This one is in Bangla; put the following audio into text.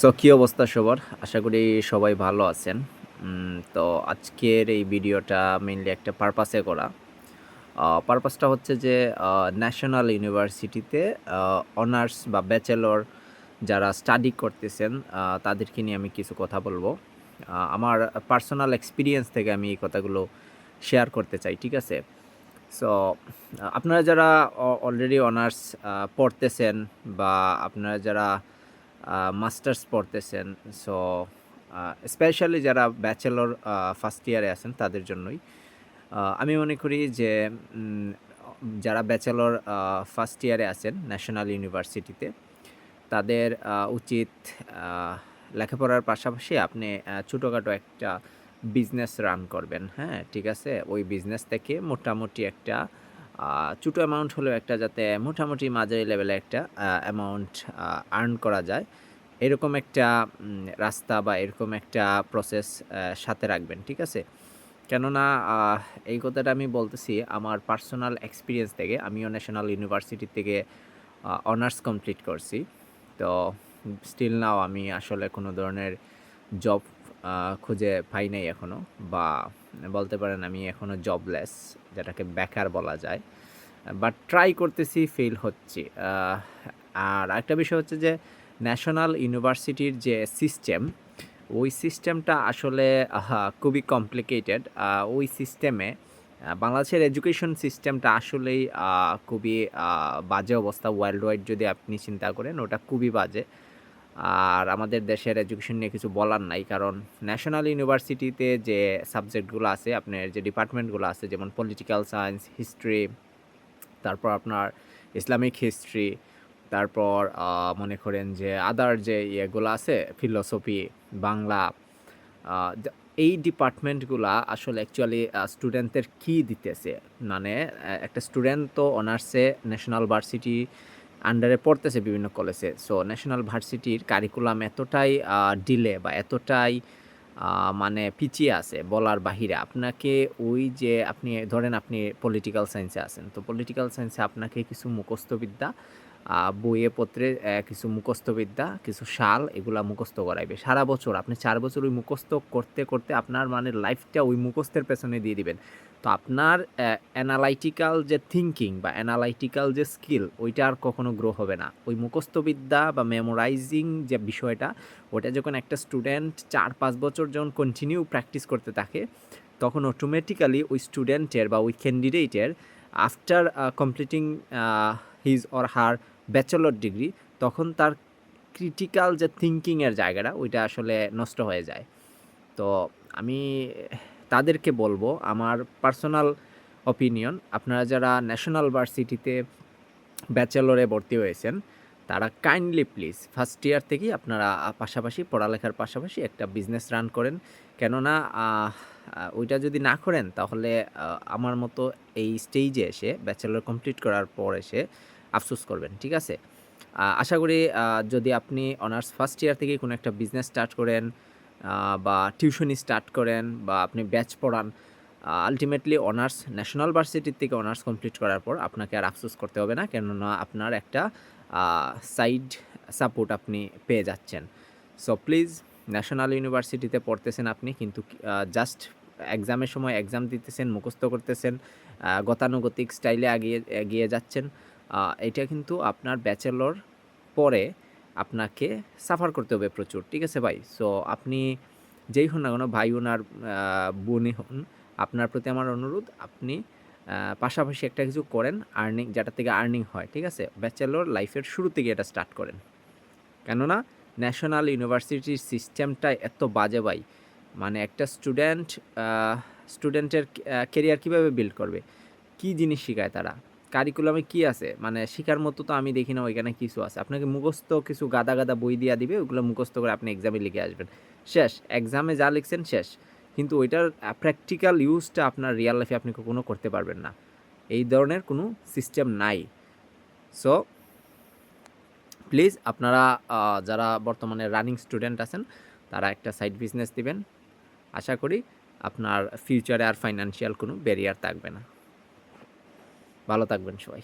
সো কী অবস্থা সবার? আশা করি সবাই ভালো আছেন। তো আজকের এই ভিডিওটা মেইনলি একটা পারপাসে করা। পারপাসটা হচ্ছে যে ন্যাশনাল ইউনিভার্সিটিতে অনার্স বা ব্যাচেলর যারা স্টাডি করতেছেন তাদেরকে নিয়ে আমি কিছু কথা বলবো। আমার পার্সোনাল এক্সপেরিয়েন্স থেকে আমি এই কথাগুলো শেয়ার করতে চাই, ঠিক আছে? সো আপনারা যারা অলরেডি অনার্স পড়তেছেন বা আপনারা যারা মাস্টার্স পড়তেছেন, সো স্পেশালি যারা ব্যাচেলর ফার্স্ট ইয়ারে আছেন তাদের জন্যই আমি মনে করি যে উম, যারা ব্যাচেলর ফার্স্ট ইয়ারে আছেন ন্যাশনাল ইউনিভার্সিটিতে তাদের উচিত আহ, লেখাপড়ার পাশাপাশি আপনি ছোটোখাটো একটা বিজনেস রান করবেন। হ্যাঁ, ঠিক আছে, ওই বিজনেস থেকে মোটামুটি একটা ছোটো অ্যামাউন্ট হলেও একটা, যাতে মোটামুটি মাঝারি লেভেলে একটা অ্যামাউন্ট আর্ন করা যায়, এরকম একটা রাস্তা বা এরকম একটা প্রসেস সাথে রাখবেন, ঠিক আছে? কেননা এই কথাটা আমি বলতেছি আমার পার্সোনাল এক্সপিরিয়েন্স থেকে। আমিও ন্যাশনাল ইউনিভার্সিটি থেকে অনার্স কমপ্লিট করছি। তো স্টিল নাও আমি আসলে কোনো ধরনের জব খুঁজে পাই নাই এখনও, বা বলতে পারেন আমি এখনও জবলেস, যেটাকে বেকার বলা যায়। বাট ট্রাই করতেছি, ফেল হচ্ছি। আর একটা বিষয় হচ্ছে যে ন্যাশনাল ইউনিভার্সিটির যে সিস্টেম, ওই সিস্টেমটা আসলে খুবই কমপ্লিকেটেড। ওই সিস্টেমে বাংলাদেশের এডুকেশন সিস্টেমটা আসলেই খুবই বাজে অবস্থা। ওয়ার্ল্ড ওয়াইড যদি আপনি চিন্তা করেন, ওটা খুবই বাজে। আর আমাদের দেশের এডুকেশন নিয়ে কিছু বলার নাই, কারণ ন্যাশনাল ইউনিভার্সিটিতে যে সাবজেক্টগুলো আছে, আপনার যে ডিপার্টমেন্টগুলো আছে, যেমন পলিটিক্যাল সায়েন্স, হিস্ট্রি, তারপর আপনার ইসলামিক হিস্ট্রি, তারপর মনে করেন যে আদার যে ইয়েগুলো আছে, ফিলোসফি, বাংলা, এই ডিপার্টমেন্টগুলা আসলে অ্যাকচুয়ালি স্টুডেন্টদের কী দিতেছে, মানে একটা স্টুডেন্ট তো অনার্সে ন্যাশনাল ভার্সিটি আন্ডারে পড়তেছে বিভিন্ন কলেজে। সো ন্যাশনাল ভার্সিটির কারিকুলাম এতটাই ডিলে বা এতটাই মানে পিছিয়ে আছে বলার বাহিরে। আপনাকে ওই যে আপনি ধরেন আপনি পলিটিক্যাল সায়েন্সে আছেন, তো পলিটিক্যাল সায়েন্সে আপনাকে কিছু মুখস্থবিদ্যা বইয়ে পত্রে কিছু মুখস্থবিদ্যা, কিছু সাল, এগুলা মুখস্থ করাইবে সারা বছর। আপনি 4 বছর ওই মুখস্থ করতে করতে আপনার মানে লাইফটা ওই মুখস্থের পেছনে দিয়ে দিবেন। তো আপনার অ্যানালাইটিক্যাল যে থিঙ্কিং বা অ্যানালাইটিক্যাল যে স্কিল, ওইটা আর কখনো গ্রো হবে না। ওই মুখস্থবিদ্যা বা মেমোরাইজিং যে বিষয়টা, ওটা যখন একটা স্টুডেন্ট 4-5 বছর যখন কন্টিনিউ প্র্যাকটিস করতে থাকে, তখন অটোমেটিক্যালি ওই স্টুডেন্টের বা ওই ক্যান্ডিডেটের after completing his or her bachelor degree, তখন তার ক্রিটিক্যাল যে থিঙ্কিংয়ের জায়গাটা, ওইটা আসলে নষ্ট হয়ে যায়। তো আমি তাদেরকে বলবো, আমার পার্সোনাল অপিনিয়ন, আপনারা যারা ন্যাশনাল ভার্সিটিতে ব্যাচেলরে ভর্তি হয়েছেন, তারা কাইন্ডলি প্লিজ ফার্স্ট ইয়ার থেকেই আপনারা পাশাপাশি পড়ালেখার পাশাপাশি একটা বিজনেস রান করেন। কেননা ওইটা যদি না করেন, তাহলে আমার মতো এই স্টেজে এসে ব্যাচেলর কমপ্লিট করার পর এসে আফসোস করবেন, ঠিক আছে? আশা করি যদি আপনি অনার্স ফার্স্ট ইয়ার থেকেই কোনো একটা বিজনেস স্টার্ট করেন, বা টিউশনি স্টার্ট করেন, বা আপনি ব্যাচ পড়ান, আল্টিমেটলি অনার্স ন্যাশনাল ভার্সিটির থেকে অনার্স কমপ্লিট করার পর আপনাকে আর আফসোস করতে হবে না, কেননা আপনার একটা সাইড সাপোর্ট আপনি পেয়ে যাচ্ছেন। সো প্লিজ, ন্যাশনাল ইউনিভার্সিটিতে পড়তেছেন আপনি, কিন্তু জাস্ট এক্সামের সময় এক্সাম দিতেছেন, মুখস্থ করতেছেন, গতানুগতিক স্টাইলে এগিয়ে এগিয়ে যাচ্ছেন। এটা কিন্তু আপনার ব্যাচেলর পরে আপনাকে সাফার করতে হবে প্রচুর, ঠিক আছে ভাই? সো আপনি যেই হন না কেন, ভাই হন আর বোনই হন, আপনার প্রতি আমার অনুরোধ, আপনি পাশাপাশি একটা কিছু করেন, আর্নিং, যেটা থেকে আর্নিং হয়, ঠিক আছে? ব্যাচেলর লাইফের শুরু থেকে এটা স্টার্ট করেন। কেননা ন্যাশনাল ইউনিভার্সিটির সিস্টেমটা এত বাজে ভাই। মানে একটা স্টুডেন্টের কেরিয়ার কীভাবে বিল্ড করবে, কী জিনিস শিখায় তারা, কারিকুলামে কী আছে, মানে শিখার মতো তো আমি দেখি না ওইখানে কিছু আছে। আপনাকে মুখস্থ কিছু গাদা গাদা বই দিয়া দিবে, ওগুলো মুখস্থ করে আপনি এক্সামে লিখে আসবেন, শেষ। এক্সামে যা লিখছেন শেষ, কিন্তু ওইটার প্র্যাকটিক্যাল ইউজটা আপনার রিয়েল লাইফে আপনি কখনো করতে পারবেন না। এই ধরনের কোনো সিস্টেম নাই। সো প্লিজ আপনারা যারা বর্তমানে রানিং স্টুডেন্ট আছেন, তারা একটা সাইড বিজনেস দিবেন। আশা করি আপনার ফিউচারে আর ফাইন্যান্সিয়াল কোনো ব্যারিয়ার থাকবে না। ভালো থাকবেন সবাই।